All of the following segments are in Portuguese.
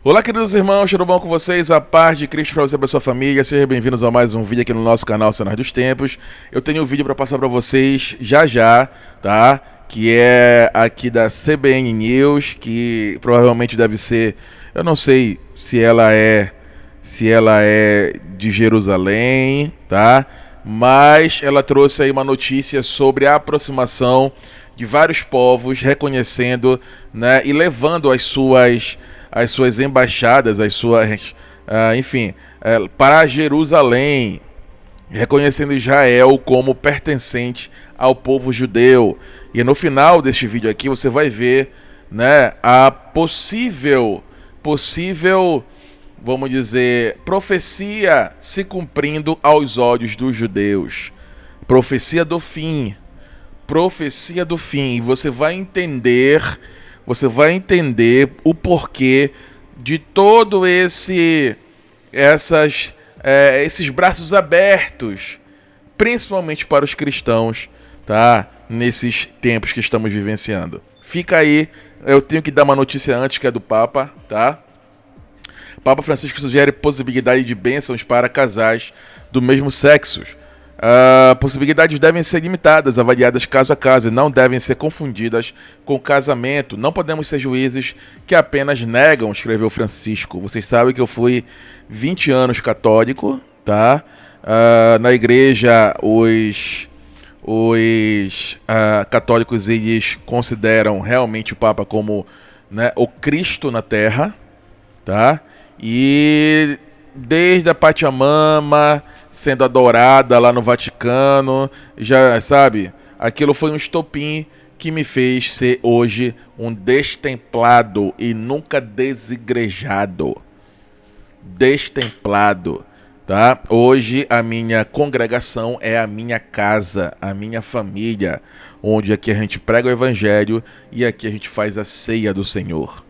Olá, queridos irmãos, tudo bom com vocês? A paz de Cristo para você e para sua família. Sejam bem-vindos a mais um vídeo aqui no nosso canal Cenário dos Tempos. Eu tenho um vídeo para passar para vocês já, tá? Que é aqui da CBN News, que provavelmente deve ser, eu não sei se ela é de Jerusalém, tá? Mas ela trouxe aí uma notícia sobre a aproximação de vários povos, reconhecendo, né, e levando as suas embaixadas, enfim, para Jerusalém, reconhecendo Israel como pertencente ao povo judeu. E no final deste vídeo aqui você vai ver, né, a possível, vamos dizer, profecia se cumprindo aos olhos dos judeus. Profecia do fim. Profecia do fim. E você vai entender o porquê de todo esses braços abertos, principalmente para os cristãos, tá? Nesses tempos que estamos vivenciando. Fica aí, eu tenho que dar uma notícia antes, que é do Papa, tá? Papa Francisco sugere possibilidade de bênçãos para casais do mesmo sexo. Possibilidades devem ser limitadas, avaliadas caso a caso e não devem ser confundidas com casamento. Não podemos ser juízes que apenas negam, escreveu Francisco. Vocês sabem que eu fui 20 anos católico, tá? Na igreja, os católicos, eles consideram realmente o Papa como, né, o Cristo na Terra, tá? E desde a Pachamama sendo adorada lá no Vaticano, já sabe, aquilo foi um estopim que me fez ser hoje um destemplado e nunca desigrejado. Destemplado, tá? Hoje a minha congregação é a minha casa, a minha família, onde aqui a gente prega o evangelho e aqui a gente faz a ceia do Senhor,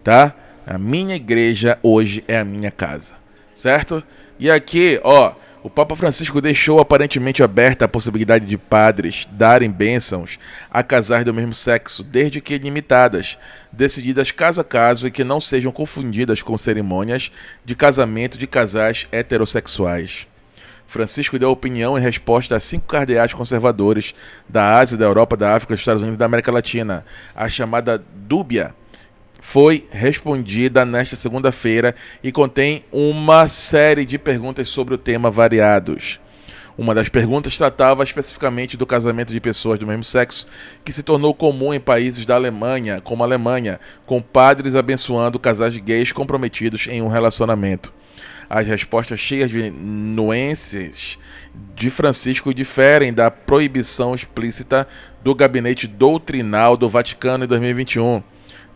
tá? A minha igreja hoje é a minha casa, certo? E aqui, ó, o Papa Francisco deixou aparentemente aberta a possibilidade de padres darem bênçãos a casais do mesmo sexo, desde que limitadas, decididas caso a caso e que não sejam confundidas com cerimônias de casamento de casais heterossexuais. Francisco deu opinião em resposta a 5 cardeais conservadores da Ásia, da Europa, da África, dos Estados Unidos e da América Latina. A chamada dúbia foi respondida nesta segunda-feira e contém uma série de perguntas sobre o tema variados. Uma das perguntas tratava especificamente do casamento de pessoas do mesmo sexo, que se tornou comum em países da Alemanha, como a Alemanha, com padres abençoando casais gays comprometidos em um relacionamento. As respostas cheias de nuances de Francisco diferem da proibição explícita do Gabinete Doutrinal do Vaticano em 2021.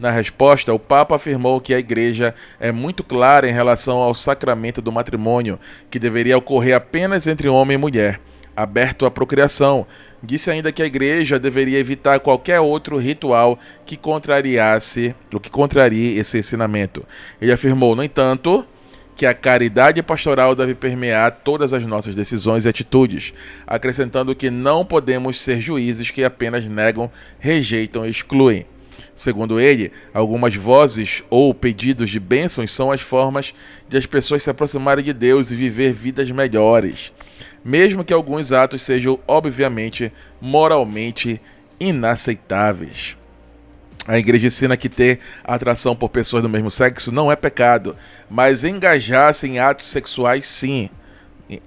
Na resposta, o Papa afirmou que a Igreja é muito clara em relação ao sacramento do matrimônio, que deveria ocorrer apenas entre homem e mulher, aberto à procriação. Disse ainda que a Igreja deveria evitar qualquer outro ritual que contrarie esse ensinamento. Ele afirmou, no entanto, que a caridade pastoral deve permear todas as nossas decisões e atitudes, acrescentando que não podemos ser juízes que apenas negam, rejeitam e excluem. Segundo ele, algumas vozes ou pedidos de bênçãos são as formas de as pessoas se aproximarem de Deus e viver vidas melhores, mesmo que alguns atos sejam, obviamente, moralmente inaceitáveis. A igreja ensina que ter atração por pessoas do mesmo sexo não é pecado, mas engajar-se em atos sexuais, sim.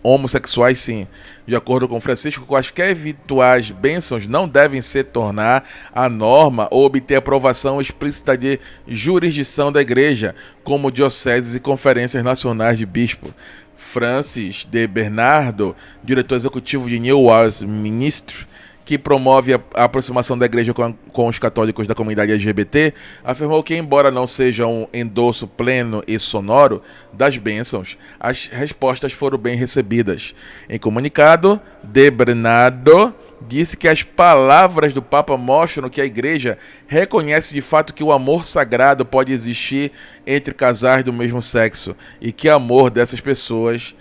Homossexuais, sim. De acordo com Francisco, quaisquer eventuais bênçãos não devem se tornar a norma ou obter aprovação explícita de jurisdição da igreja, como dioceses e conferências nacionais de bispo. Francis de Bernardo, diretor executivo de New World Ministry, que promove a aproximação da igreja com os católicos da comunidade LGBT, afirmou que, embora não seja um endosso pleno e sonoro das bênçãos, as respostas foram bem recebidas. Em comunicado, de Bernardo disse que as palavras do Papa mostram que a igreja reconhece de fato que o amor sagrado pode existir entre casais do mesmo sexo e que o amor dessas pessoas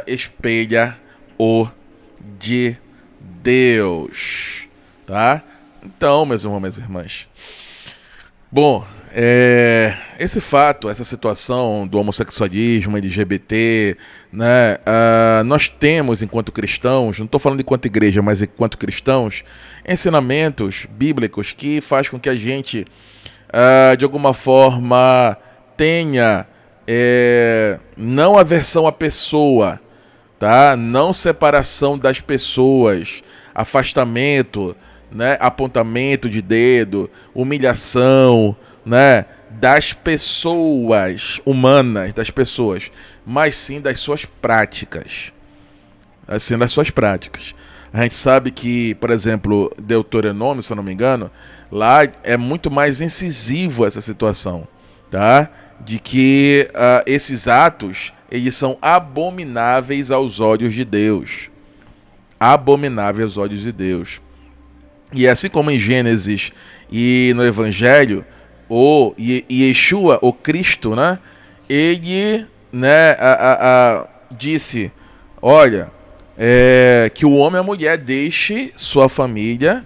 espelha o de Deus, tá? Então, meus irmãos, minhas irmãs. Bom, esse fato, essa situação do homossexualismo, LGBT, né, nós temos, enquanto cristãos, não estou falando enquanto igreja, mas enquanto cristãos, ensinamentos bíblicos que faz com que a gente, de alguma forma, tenha não aversão à pessoa, tá? Não separação das pessoas, afastamento, né, apontamento de dedo, humilhação, né, das pessoas humanas, das pessoas, mas sim das suas práticas. Assim, das suas práticas. A gente sabe que, por exemplo, Deuteronômio, se eu não me engano, lá é muito mais incisivo essa situação, tá? De que esses atos, eles são abomináveis aos olhos de Deus. Abomináveis aos olhos de Deus. E assim como em Gênesis e no Evangelho, o Yeshua, o Cristo, né? Ele, né, disse, olha, que o homem e a mulher deixem sua família,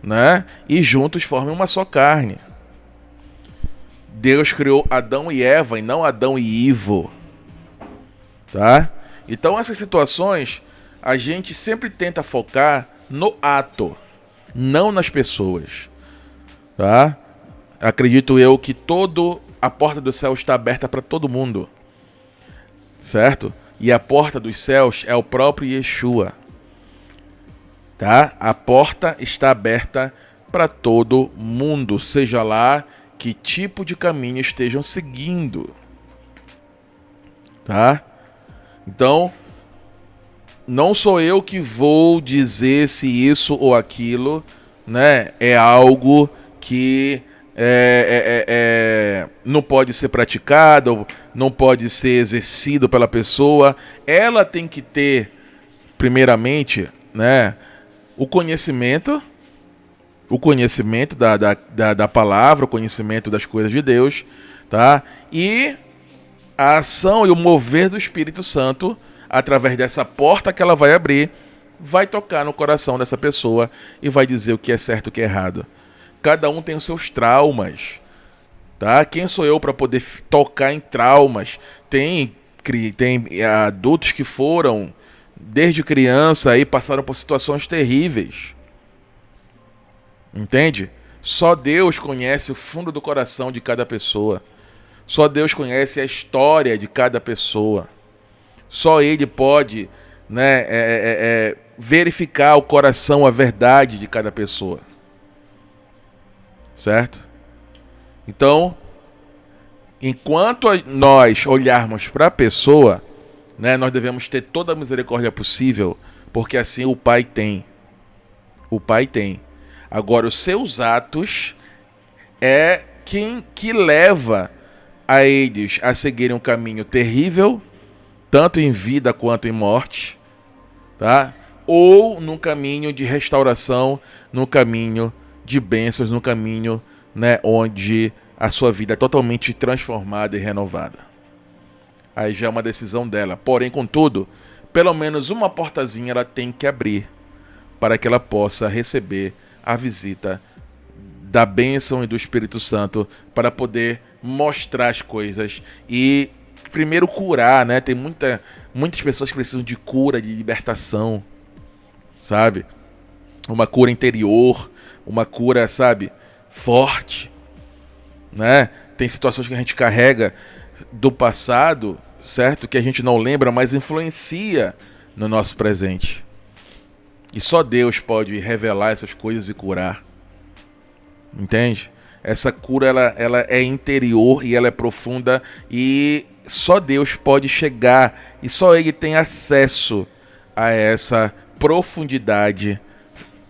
né? E juntos formem uma só carne. Deus criou Adão e Eva e não Adão e Ivo, tá? Então essas situações a gente sempre tenta focar no ato, não nas pessoas, tá? Acredito eu que a porta do céu está aberta para todo mundo, certo? E a porta dos céus é o próprio Yeshua, tá? A porta está aberta para todo mundo, seja lá que tipo de caminho estejam seguindo, tá? Então, não sou eu que vou dizer se isso ou aquilo, né, é algo que não pode ser praticado, não pode ser exercido pela pessoa. Ela tem que ter, primeiramente, né, o conhecimento da palavra, o conhecimento das coisas de Deus, tá? E a ação e o mover do Espírito Santo, através dessa porta que ela vai abrir, vai tocar no coração dessa pessoa e vai dizer o que é certo e o que é errado. Cada um tem os seus traumas, tá? Quem sou eu para poder tocar em traumas? Tem adultos que foram, desde criança, e passaram por situações terríveis. Entende? Só Deus conhece o fundo do coração de cada pessoa. Só Deus conhece a história de cada pessoa. Só Ele pode, né, verificar o coração, a verdade de cada pessoa. Certo? Então, enquanto nós olharmos para a pessoa, né, nós devemos ter toda a misericórdia possível, porque assim o Pai tem. O Pai tem. Agora, os seus atos é quem que leva a eles a seguirem um caminho terrível, tanto em vida quanto em morte, tá? Ou num caminho de restauração, num caminho de bênçãos, num caminho, né, onde a sua vida é totalmente transformada e renovada. Aí já é uma decisão dela. Porém, contudo, pelo menos uma portazinha ela tem que abrir para que ela possa receber a visita da bênção e do Espírito Santo, para poder mostrar as coisas e primeiro curar, né? Tem muitas pessoas que precisam de cura, de libertação, sabe? Uma cura interior, uma cura, sabe, forte, né? Tem situações que a gente carrega do passado, certo? Que a gente não lembra, mas influencia no nosso presente. E só Deus pode revelar essas coisas e curar. Entende? Essa cura ela é interior e ela é profunda e só Deus pode chegar e só Ele tem acesso a essa profundidade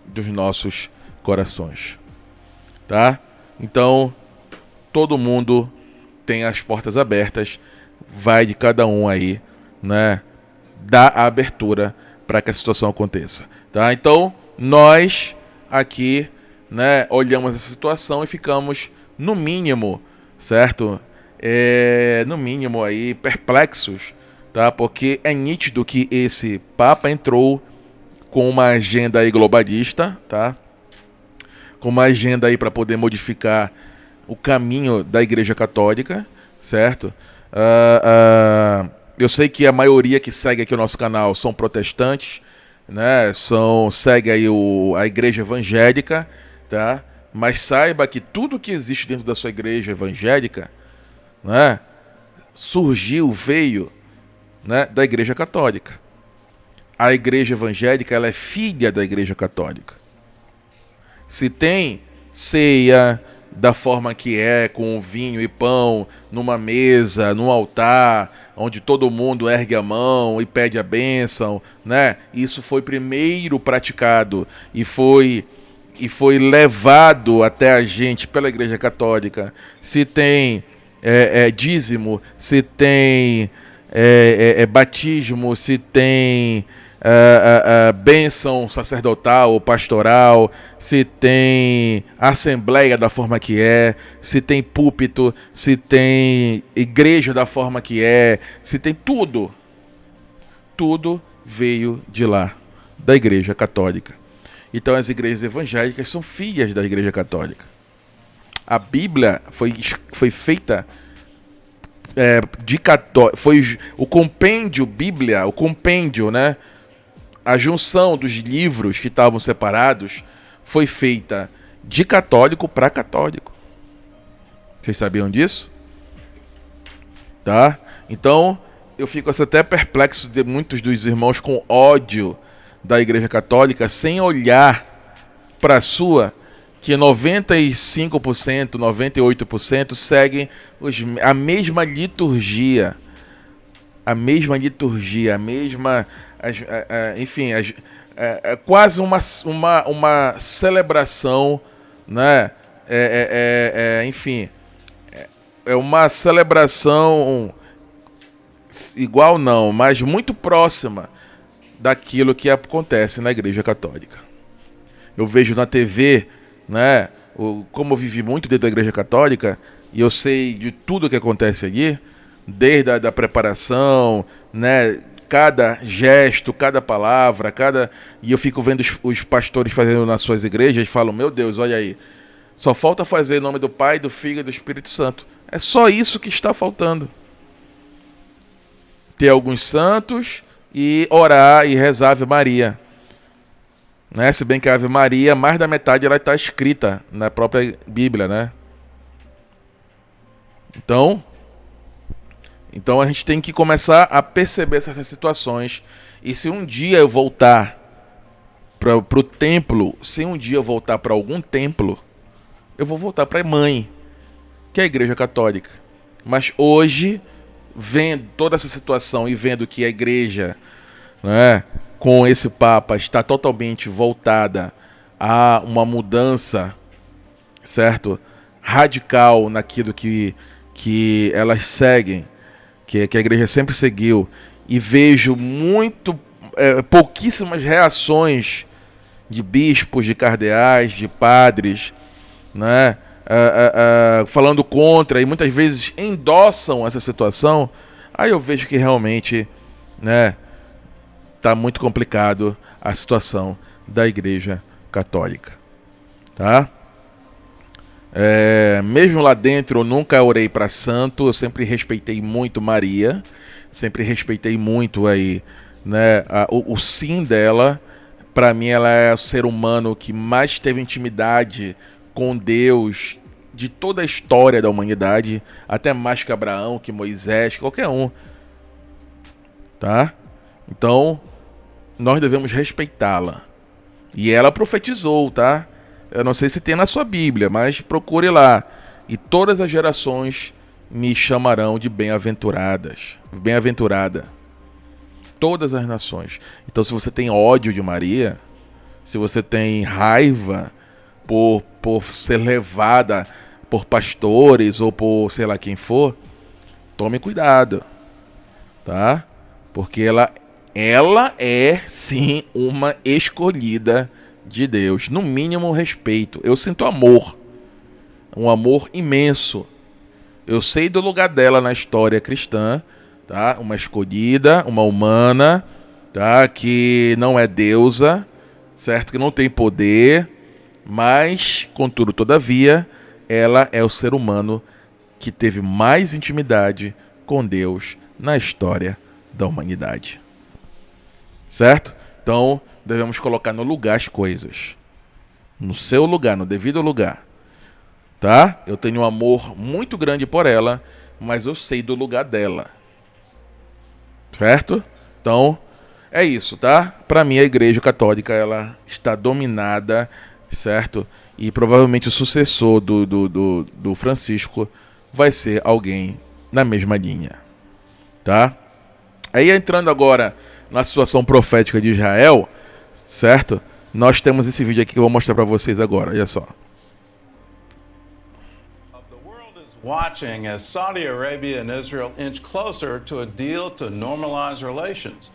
dos nossos corações. Tá? Então, todo mundo tem as portas abertas, vai de cada um aí, né? Dar a abertura para que a situação aconteça. Tá? Então, nós aqui, né, olhamos essa situação e ficamos, no mínimo, certo? No mínimo aí, perplexos, tá? Porque é nítido que esse Papa entrou com uma agenda aí globalista, tá? Com uma agenda aí para poder modificar o caminho da Igreja Católica, certo? Eu sei que a maioria que segue aqui o nosso canal são protestantes, né? Segue aí a Igreja Evangélica, tá? Mas saiba que tudo que existe dentro da sua Igreja Evangélica, né, veio, né, da Igreja Católica. A Igreja Evangélica, ela é filha da Igreja Católica. Se tem ceia da forma que é, com vinho e pão, numa mesa, num altar, onde todo mundo ergue a mão e pede a bênção, né? Isso foi primeiro praticado e foi levado até a gente pela Igreja Católica. Se tem dízimo, se tem batismo, se tem bênção sacerdotal ou pastoral, se tem assembleia da forma que é, se tem púlpito, se tem igreja da forma que é, se tem tudo veio de lá, da Igreja Católica. Então as igrejas evangélicas são filhas da Igreja Católica. A Bíblia foi feita de católico, foi o compêndio Bíblia, o compêndio, né? A junção dos livros que estavam separados foi feita de católico para católico. Vocês sabiam disso? Tá? Então, eu fico até perplexo de muitos dos irmãos com ódio da Igreja Católica, sem olhar para a sua, que 95%, 98% seguem a mesma liturgia. Enfim, quase uma celebração, né? Enfim, é uma celebração igual não, mas muito próxima daquilo que acontece na Igreja Católica. Eu vejo na TV, né? Como eu vivi muito dentro da Igreja Católica, e eu sei de tudo que acontece ali, desde a preparação, né? Cada gesto, cada palavra, e eu fico vendo os pastores fazendo nas suas igrejas e falo, meu Deus, olha aí, só falta fazer em nome do Pai, do Filho e do Espírito Santo. É só isso que está faltando. Ter alguns santos e orar e rezar a Ave Maria. Né? Se bem que a Ave Maria, mais da metade ela está escrita na própria Bíblia, né? Então a gente tem que começar a perceber essas situações. E se um dia eu voltar para o templo, se um dia eu voltar para algum templo, eu vou voltar para a mãe, que é a Igreja Católica. Mas hoje, vendo toda essa situação e vendo que a igreja, né, com esse Papa está totalmente voltada a uma mudança, certo? Radical naquilo que elas seguem, que a igreja sempre seguiu, e vejo pouquíssimas reações de bispos, de cardeais, de padres, né, falando contra, e muitas vezes endossam essa situação. Aí eu vejo que realmente, né, tá muito complicado a situação da Igreja Católica, tá? Mesmo lá dentro eu nunca orei para santo, eu sempre respeitei muito Maria, sempre respeitei muito aí, né, o sim dela. Para mim ela é o ser humano que mais teve intimidade com Deus de toda a história da humanidade, até mais que Abraão, que Moisés, qualquer um, tá? Então nós devemos respeitá-la. E ela profetizou, tá? Eu não sei se tem na sua Bíblia, mas procure lá. E todas as gerações me chamarão de bem-aventuradas. Bem-aventurada. Todas as nações. Então, se você tem ódio de Maria, se você tem raiva por ser levada por pastores ou por sei lá quem for, tome cuidado, tá? Porque ela é sim uma escolhida de Deus. No mínimo respeito. Eu sinto amor, um amor imenso. Eu sei do lugar dela na história cristã, tá? Uma escolhida, uma humana, tá? Que não é deusa, certo? Que não tem poder, mas contudo, todavia, ela é o ser humano que teve mais intimidade com Deus na história da humanidade. Certo? Então, devemos colocar no lugar as coisas. No seu lugar, no devido lugar. Tá? Eu tenho um amor muito grande por ela, mas eu sei do lugar dela. Certo? Então, é isso, tá? Para mim, a Igreja Católica, ela está dominada, certo? E provavelmente o sucessor do Francisco vai ser alguém na mesma linha, tá? Aí, entrando agora na situação profética de Israel, certo? Nós temos esse vídeo aqui que eu vou mostrar para vocês agora, olha só. Watching as Saudi Arabia and Israel inch closer to a deal to normalize relations.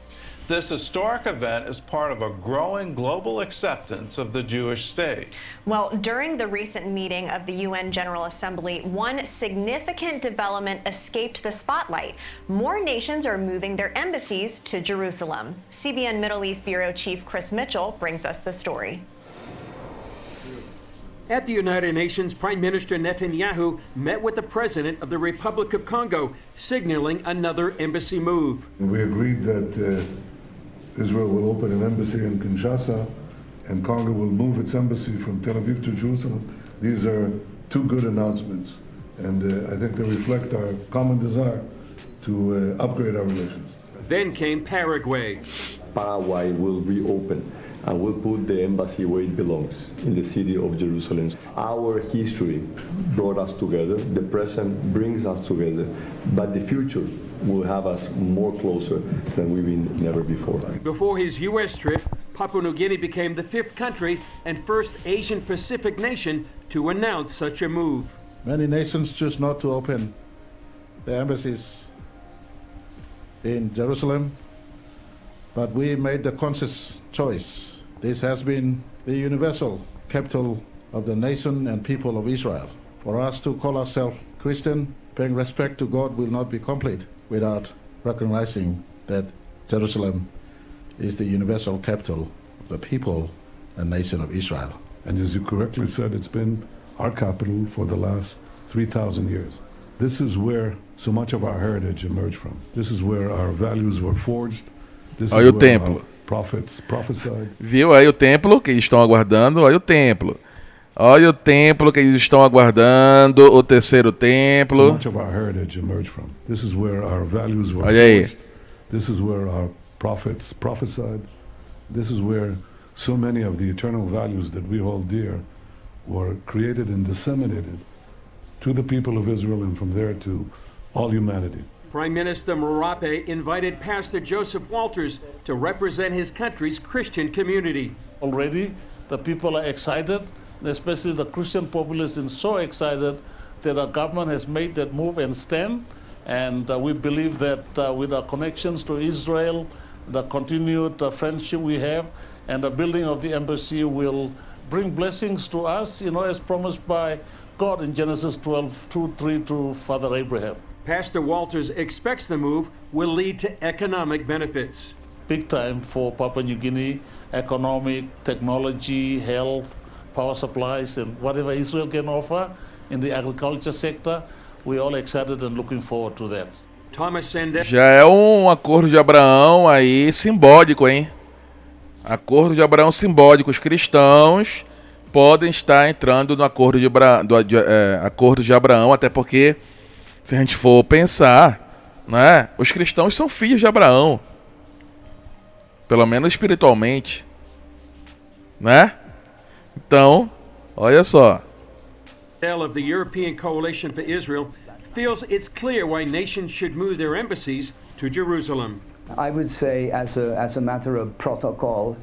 This historic event is part of a growing global acceptance of the Jewish state. Well, during the recent meeting of the UN General Assembly, one significant development escaped the spotlight. More nations are moving their embassies to Jerusalem. CBN Middle East Bureau Chief Chris Mitchell brings us the story. At the United Nations, Prime Minister Netanyahu met with the President of the Republic of Congo, signaling another embassy move. We agreed that Israel will open an embassy in Kinshasa and Congo will move its embassy from Tel Aviv to Jerusalem. These are two good announcements, and I think they reflect our common desire to upgrade our relations. Then came Paraguay. Paraguay will reopen and will put the embassy where it belongs, in the city of Jerusalem. Our history brought us together, the present brings us together, but the future will have us more closer than we've been never before. Before his U.S. trip, Papua New Guinea became the 5th country and first Asian Pacific nation to announce such a move. Many nations choose not to open their embassies in Jerusalem, but we made the conscious choice. This has been the universal capital of the nation and people of Israel. For us to call ourselves Christian, paying respect to God will not be complete without recognizing that Jerusalem is the universal capital of the people and nation of Israel. And as you correctly said, it's been our capital for the last 3,000 years. This is where so much of our heritage emerged from. This is where our values were forged. This Olha is o where templo. our prophets prophesied. Viu aí o templo que eles estão aguardando? Olha o templo. Olha o templo que eles estão aguardando, o terceiro So templo. much of our heritage emerged from. This is where our values were Olha aí. forged. This is where our prophets prophesied. This is where so many of the eternal values that we hold dear were created and disseminated to the people of Israel and from there to all humanity. Prime Minister Marape invited Pastor Joseph Walters to represent his country's Christian community. Already, the people are excited, especially the Christian populace is so excited that our government has made that move and stand. And we believe that with our connections to Israel, the continued friendship we have, and the building of the embassy will bring blessings to us, as promised by God in Genesis 12:2-3 to Father Abraham. Pastor Walters expects the move will lead to economic benefits. Big time for Papua New Guinea, economic, technology, health, power supplies, and whatever Israel can offer in the agriculture sector. We're all excited and looking forward to that. Thomas Sandel Já é um acordo de Abraão aí simbólico, hein? Acordo de Abraão simbólico. Os cristãos podem estar entrando no acordo acordo de Abraão, até porque, se a gente for pensar, né, os cristãos são filhos de Abraão. Pelo menos espiritualmente. Né? Então, olha só. of the European Coalition for Israel feels it's clear why nations should move their embassies to Jerusalem. I would say, as a matter of protocol,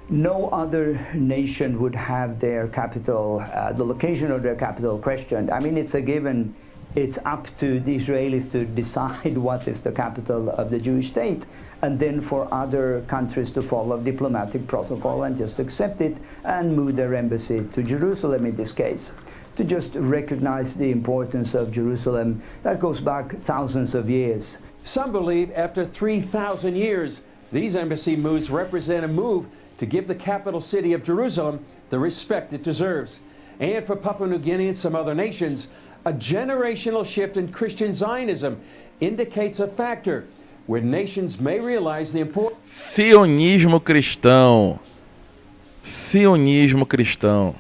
no other nation would have their capital, the location of their capital questioned. I mean, it's a given. It's up to the Israelis to decide what is the capital of the Jewish state, and then for other countries to follow diplomatic protocol and just accept it and move their embassy to Jerusalem in this case, to just recognize the importance of Jerusalem that goes back thousands of years. Some believe after 3,000 years, these embassy moves represent a move to give the capital city of Jerusalem the respect it deserves. And for Papua New Guinea and some other nations, a generational shift in Christian Zionism indicates a factor where nations may realize the importance Sionismo cristão. Sionismo cristão.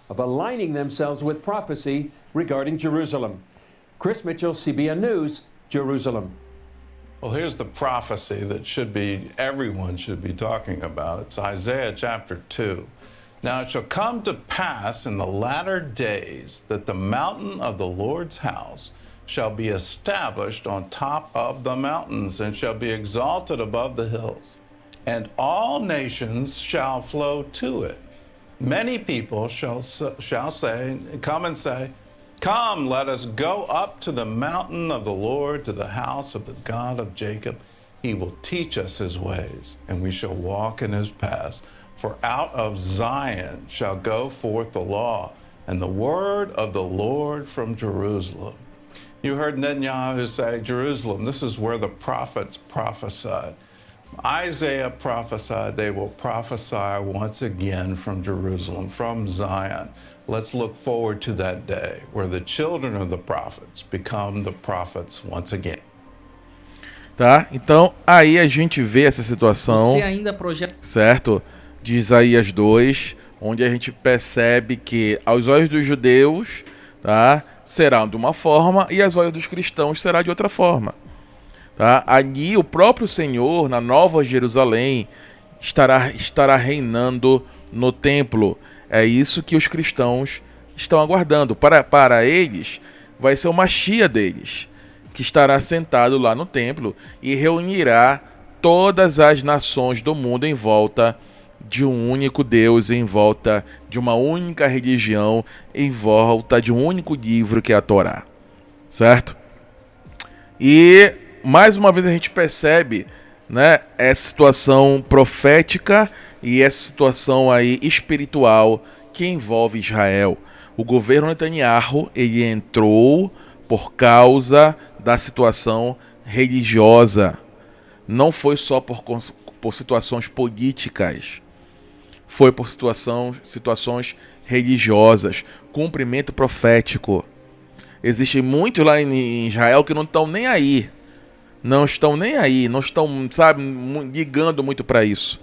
of aligning themselves with prophecy regarding Jerusalem. Chris Mitchell, CBN News, Jerusalem. Well, here's the prophecy that everyone should be talking about. It's Isaiah chapter 2. Now it shall come to pass in the latter days that the mountain of the Lord's house shall be established on top of the mountains and shall be exalted above the hills. And all nations shall flow to it. Many people shall say, come and say, come, let us go up to the mountain of the Lord, to the house of the God of Jacob. He will teach us his ways, and we shall walk in his paths. For out of Zion shall go forth the law, and the word of the Lord from Jerusalem. You heard Netanyahu say, Jerusalem, this is where the prophets prophesied. Isaiah prophesied they will prophesy once again from Jerusalem, from Zion. Let's look forward to that day where the children of the prophets become the prophets once again. Tá? Então, aí a gente vê essa situação, Você ainda projeta... certo? De Isaías 2, onde a gente percebe que aos olhos dos judeus, tá, será de uma forma e aos olhos dos cristãos será de outra forma. Tá? Ali o próprio Senhor, na Nova Jerusalém, estará reinando no templo. É isso que os cristãos estão aguardando. Para eles, vai ser o Mashiach deles, que estará sentado lá no templo e reunirá todas as nações do mundo em volta de um único Deus, em volta de uma única religião, em volta de um único livro que é a Torá. Certo? E mais uma vez a gente percebe, né, essa situação profética e essa situação aí espiritual que envolve Israel. O governo Netanyahu, ele entrou por causa da situação religiosa. Não foi só por situações políticas. Foi por situações religiosas, cumprimento profético. Existem muitos lá em Israel que não estão nem aí. Não estão, sabe, ligando muito para isso.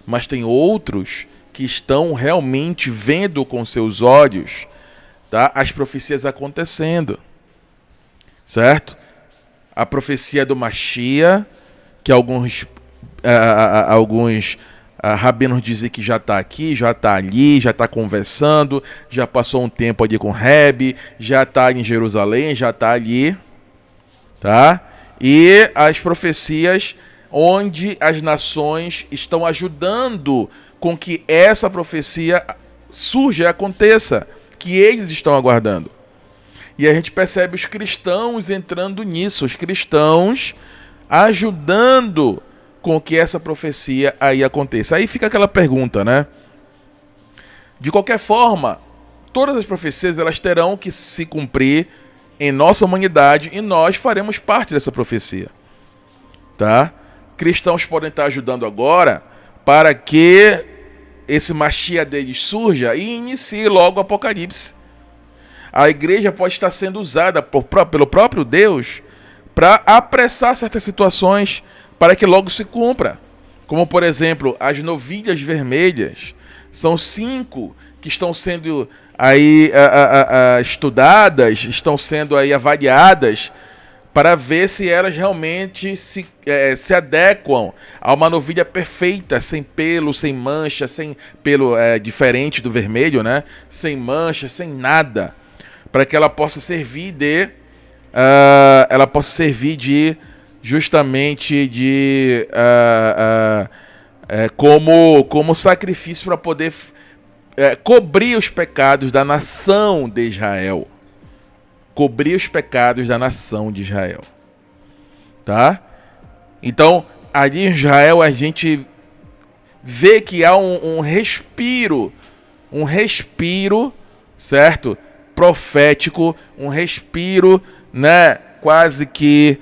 Mas tem outros que estão realmente vendo com seus olhos, tá, as profecias acontecendo. Certo? A profecia do Mashiach, que alguns rabinos dizem que já está aqui, já está ali, já está conversando, já passou um tempo ali com o Rebbe, já está em Jerusalém, já está ali, tá? E as profecias onde as nações estão ajudando com que essa profecia surja e aconteça, que eles estão aguardando. E a gente percebe os cristãos entrando nisso, os cristãos ajudando com que essa profecia aí aconteça. Aí fica aquela pergunta, né? De qualquer forma, todas as profecias elas terão que se cumprir em nossa humanidade e nós faremos parte dessa profecia. Tá? Cristãos podem estar ajudando agora para que esse Mashiach deles surja e inicie logo o Apocalipse. A igreja pode estar sendo usada pelo próprio Deus para apressar certas situações para que logo se cumpra. Como, por exemplo, as novilhas vermelhas. São 5 que estão sendo aí estudadas, estão sendo aí avaliadas para ver se elas realmente se adequam a uma novilha perfeita, sem pelo, sem mancha, sem pelo diferente do vermelho, né? Sem mancha, sem nada, para que ela possa servir justamente como sacrifício para poder cobrir os pecados da nação de Israel. Cobrir os pecados da nação de Israel. Tá? Então, ali em Israel a gente vê que há um respiro, certo? Profético, um respiro, né? Quase que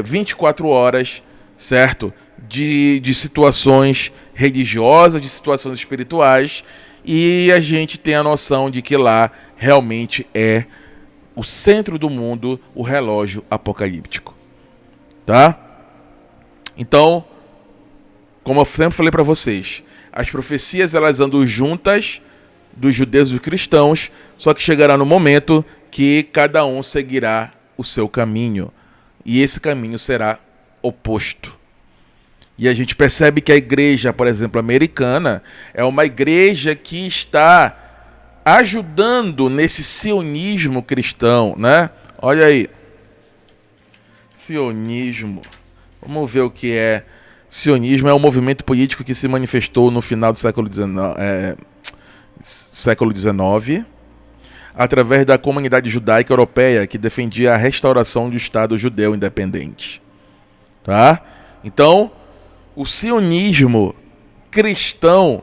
24 horas, certo? de situações religiosas, de situações espirituais, e a gente tem a noção de que lá realmente é o centro do mundo, o relógio apocalíptico. Tá? Então, como eu sempre falei para vocês, as profecias elas andam juntas dos judeus e dos cristãos, só que chegará no momento que cada um seguirá o seu caminho, e esse caminho será oposto. E a gente percebe que a igreja, por exemplo, americana, é uma igreja que está ajudando nesse sionismo cristão, né? Olha aí. Sionismo. Vamos ver o que é. Sionismo é um movimento político que se manifestou no final do século XIX, através da comunidade judaica europeia que defendia a restauração do Estado judeu independente. Tá? Então, o sionismo cristão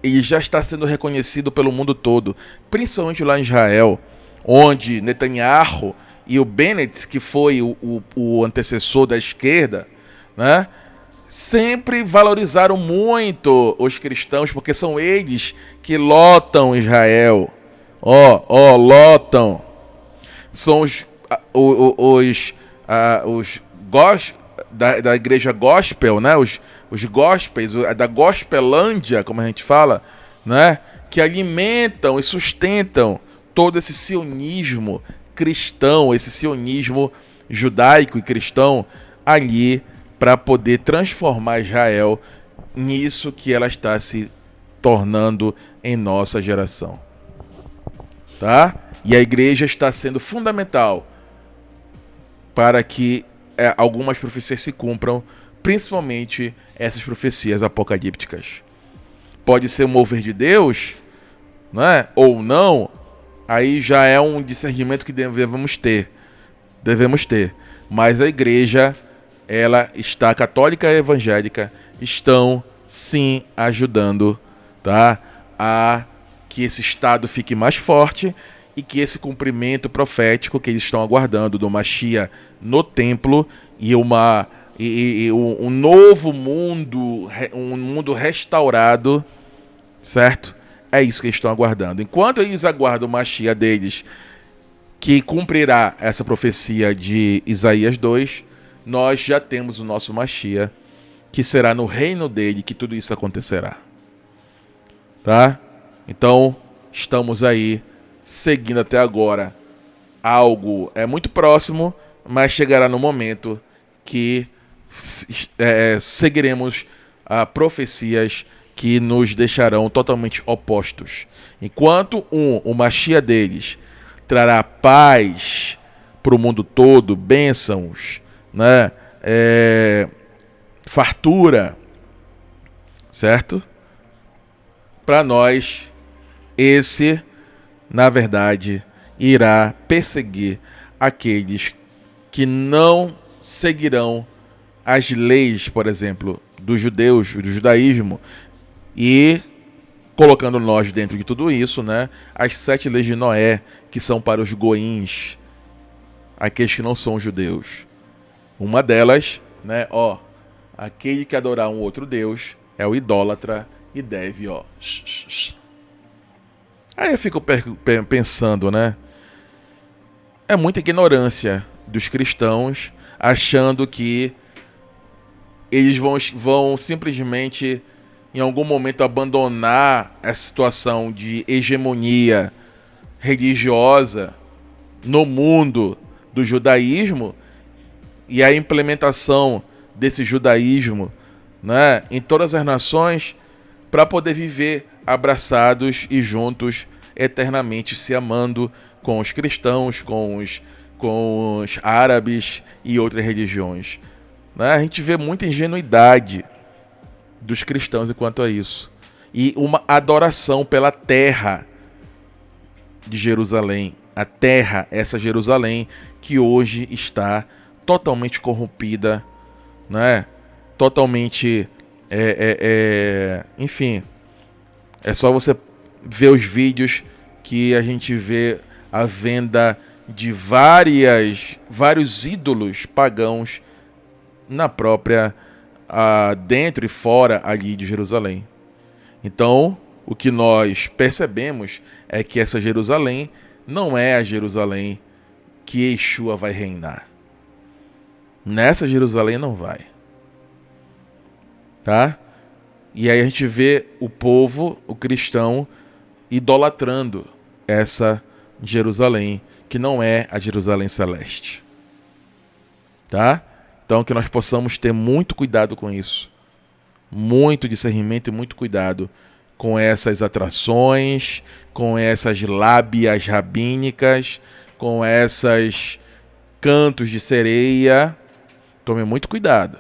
ele já está sendo reconhecido pelo mundo todo, principalmente lá em Israel, onde Netanyahu e o Bennett, que foi o antecessor da esquerda, né, sempre valorizaram muito os cristãos, porque são eles que lotam Israel. Lotam. São os da igreja gospel, né? Os gospels, da gospelândia, como a gente fala, né? Que alimentam e sustentam todo esse sionismo cristão, esse sionismo judaico e cristão ali para poder transformar Israel nisso que ela está se tornando em nossa geração. Tá? E a igreja está sendo fundamental para que algumas profecias se cumpram, principalmente essas profecias apocalípticas. Pode ser um mover de Deus, né? Ou não, aí já é um discernimento que devemos ter. Mas a igreja, ela está, católica e evangélica, estão sim ajudando, tá? A que esse Estado fique mais forte e que esse cumprimento profético que eles estão aguardando do Mashiach no templo e um novo mundo, um mundo restaurado, certo? É isso que eles estão aguardando. Enquanto eles aguardam o Mashiach deles, que cumprirá essa profecia de Isaías 2, nós já temos o nosso Mashiach, que será no reino dele que tudo isso acontecerá. Tá? Então, estamos aí seguindo até agora. Algo é muito próximo, mas chegará no momento que seguiremos profecias que nos deixarão totalmente opostos. Enquanto o Mashiach deles trará paz para o mundo todo, bênçãos, né? Fartura, certo? Para nós, esse, na verdade, irá perseguir aqueles que não seguirão as leis, por exemplo, dos judeus, do judaísmo, e colocando nós dentro de tudo isso, né, as 7 leis de Noé, que são para os goíns, aqueles que não são judeus. Uma delas, né, aquele que adorar um outro deus é o idólatra e deve, Aí eu fico pensando, né, é muita ignorância dos cristãos achando que eles vão simplesmente em algum momento abandonar essa situação de hegemonia religiosa no mundo do judaísmo e a implementação desse judaísmo, né, em todas as nações para poder viver abraçados e juntos eternamente se amando com os cristãos, com os árabes e outras religiões. Né? A gente vê muita ingenuidade dos cristãos quanto a isso. E uma adoração pela terra de Jerusalém. A terra, essa Jerusalém, que hoje está totalmente corrompida, né? Totalmente... enfim, é só você ver os vídeos que a gente vê a venda de vários ídolos pagãos na própria dentro e fora ali de Jerusalém. Então, o que nós percebemos é que essa Jerusalém não é a Jerusalém que Yeshua vai reinar. Nessa Jerusalém não vai. Tá? E aí a gente vê o povo, o cristão, idolatrando essa Jerusalém, que não é a Jerusalém celeste. Tá? Então que nós possamos ter muito cuidado com isso. Muito discernimento e muito cuidado com essas atrações, com essas lábias rabínicas, com essas cantos de sereia. Tome muito cuidado,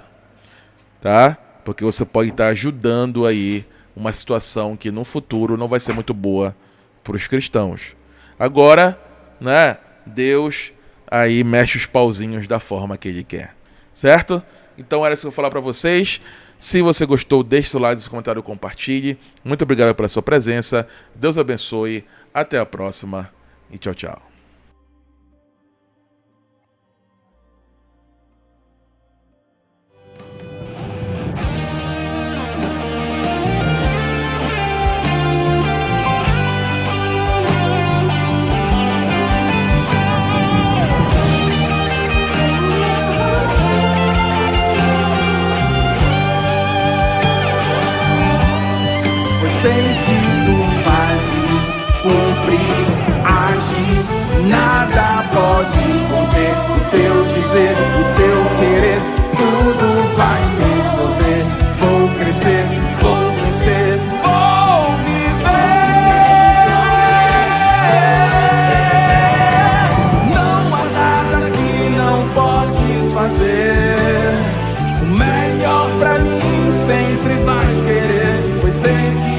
tá? Porque você pode estar ajudando aí uma situação que no futuro não vai ser muito boa para os cristãos. Agora, né, Deus aí mexe os pauzinhos da forma que Ele quer, certo? Então era isso que eu vou falar para vocês. Se você gostou, deixe seu like, seu comentário, compartilhe. Muito obrigado pela sua presença. Deus abençoe. Até a próxima e tchau, tchau. Sei que tu fazes, cumpres, ages, nada pode conter o teu dizer, o teu querer, tudo vai resolver. Vou crescer, vou vencer, vou viver. Não há nada que não podes fazer. O melhor pra mim sempre vais querer, pois sei que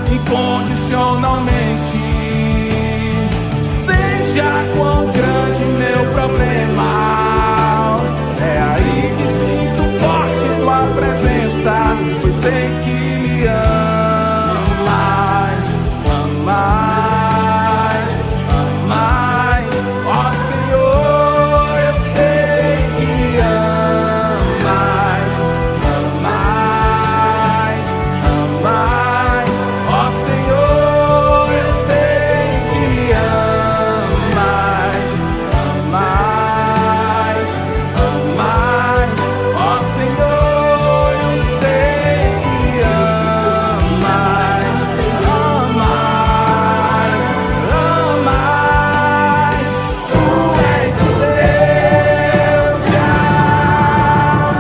incondicionalmente. Seja quão grande meu problema, é aí que sinto forte tua presença, pois sei que me amas, amas, amas. Ó Senhor, eu sei que me amas, amas, amas. Ó Senhor, eu sei que me amas, amas, amas. Ó Senhor, eu sei que me amas, amas, amas. Tu és o Deus de amor.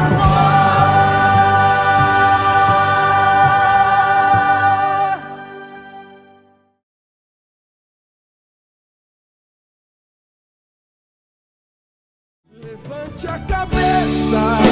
Levante a cabeça.